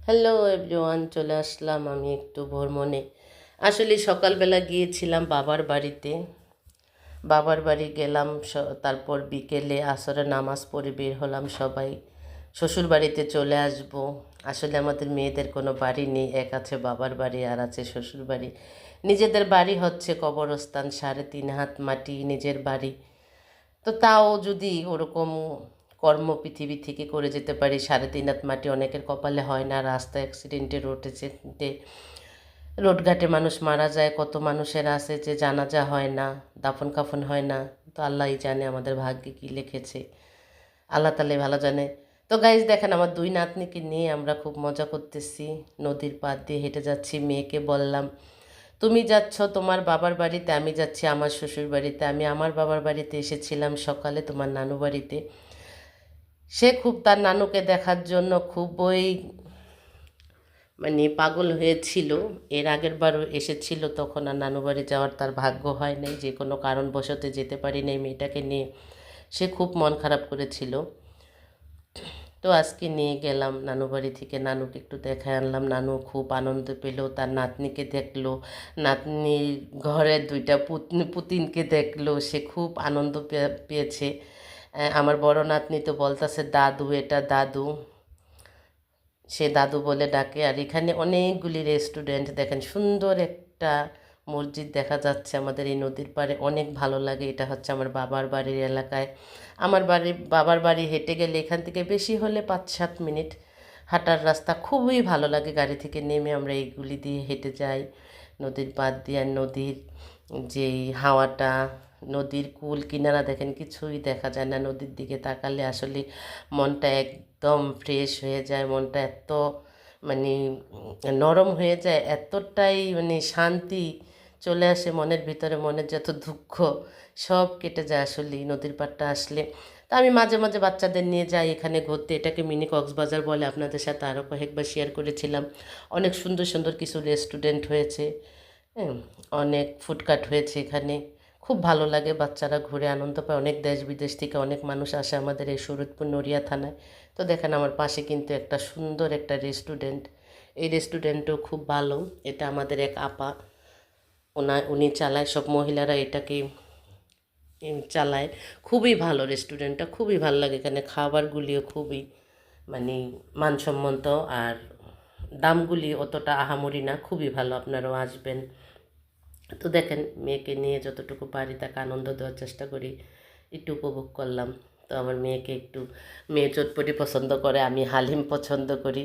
Hello everyone, চলে আসলাম আমি একটু ভ্রমণে। আসলে সকালবেলা গিয়েছিলাম বাবার বাড়ি গেলাম। তারপর বিকেলে আসরে নামাজ পড়ে বের হলাম সবাই। শ্বশুর বাড়িতে চলে আসব। আসলে আমাদের মেয়েদের কোনো বাড়ি নেই, এক আছে বাবার বাড়ি আর আছে শ্বশুর বাড়ি। নিজেদের বাড়ি হচ্ছে কবরস্থান, 3.5 হাত মাটি নিজের বাড়ি। তো তাও যদি ওরকম কর্ম পৃথিবী থেকে করে যেতে পারি, 3.5 হাত মাটি অনেকের কপালে হয় না। রাস্তা অ্যাক্সিডেন্টে রোডঘাটে মানুষ মারা যায়, কত মানুষের আছে যে জানাজা হয় না, দাফন কাফন হয় না। তো আল্লাহই জানে আমাদের ভাগ্যে কী লিখেছে, আল্লাহ তালাই ভালো জানে। তো গাইজ দেখেন, আমার 2 নাতনিকে নিয়ে আমরা খুব মজা করতেছি, নদীর পাড় দিয়ে হেঁটে যাচ্ছি। মেয়েকে বললাম, তুমি যাচ্ছ তোমার বাবার বাড়িতে, আমি যাচ্ছি আমার শ্বশুর বাড়িতে। আমি আমার বাবার বাড়িতে এসেছিলাম সকালে, তোমার নানু বাড়িতে। সে খুব তার নানুকে দেখার জন্য খুবই পাগল হয়েছিল। এর আগের বারও এসেছিল, তখন আর নানু বাড়ি যাওয়ার তার ভাগ্য হয় নাই, যে কোনো কারণবশত যেতে পারি নাই মেয়েটাকে নিয়ে। সে খুব মন খারাপ করেছিল। তো আজকে নিয়ে গেলাম নানু বাড়ি থেকে, নানুকে একটু দেখায় আনলাম। নানু খুব আনন্দ পেল, তার নাতনিকে দেখলো, নাতনির ঘরের 2টা পুতিনকে দেখলো। সে খুব আনন্দ পেয়েছে। আমার বড় নাতনি তো বলতেছে, দাদু এটা দাদু, সে দাদু বলে ডাকে। আর এখানে অনেকগুলি রেস্টুরেন্ট দেখেন, সুন্দর একটা মসজিদ দেখা যাচ্ছে আমাদের এই নদীর পাড়ে, অনেক ভালো লাগে। এটা হচ্ছে আমার বাবার বাড়ির এলাকায়। আমার বাবার বাড়ি হেঁটে গেলে এখান থেকে বেশি হলে 5-7 মিনিট হাঁটার রাস্তা, খুবই ভালো লাগে। গাড়ি থেকে নেমে আমরা এইগুলি দিয়ে হেঁটে যাই নদীর পাড় দিয়ে। আর নদীর যেই হাওয়াটা, নদীর কুল কিনারা দেখেন, কিছুই দেখা যায় না। নদীর দিকে তাকালে আসলে মনটা একদম ফ্রেশ হয়ে যায়, মনটা এত মানে নরম হয়ে যায়, এতটাই শান্তি চলে আসে মনের ভিতরে। মনের যত দুঃখ সব কেটে যায় আসলে নদীর পাড়টা আসলে। তা আমি মাঝে মাঝে বাচ্চাদের নিয়ে যাই এখানে ঘুরতে। এটাকে মিনি কক্সবাজার বলে, আপনাদের সাথে আরও কয়েকবার শেয়ার করেছিলাম। অনেক সুন্দর সুন্দর কিছু রেস্টুরেন্ট হয়েছে, হ্যাঁ, অনেক ফুডকার্ট হয়েছে এখানে। খুব ভালো লাগে, বাচ্চারা ঘুরে আনন্দ পায়। অনেক দেশ বিদেশ থেকে অনেক মানুষ আসে আমাদের এই শরীয়তপুর নড়িয়া থানায়। তো দেখেন, আমার পাশে কিন্তু একটা সুন্দর একটা রেস্টুরেন্ট। এই রেস্টুরেন্টও খুব ভালো। এটা আমাদের এক আপা, উনি চালায়, সব মহিলারা এটাকে চালায়। খুবই ভালো রেস্টুরেন্টটা, খুবই ভালো লাগে। এখানে খাবারগুলিও খুবই মানে মানসম্মত, আর দামগুলি অতটা আহামরি না, খুবই ভালো। আপনারাও আসবেন। তো দেখেন, মেয়েকে নিয়ে যতটুকু পারি তাকে আনন্দ দেওয়ার চেষ্টা করি, একটু উপভোগ করলাম। তো আমার মেয়েকে একটু, মেয়ে চটপটি পছন্দ করে, আমি হালিম পছন্দ করি।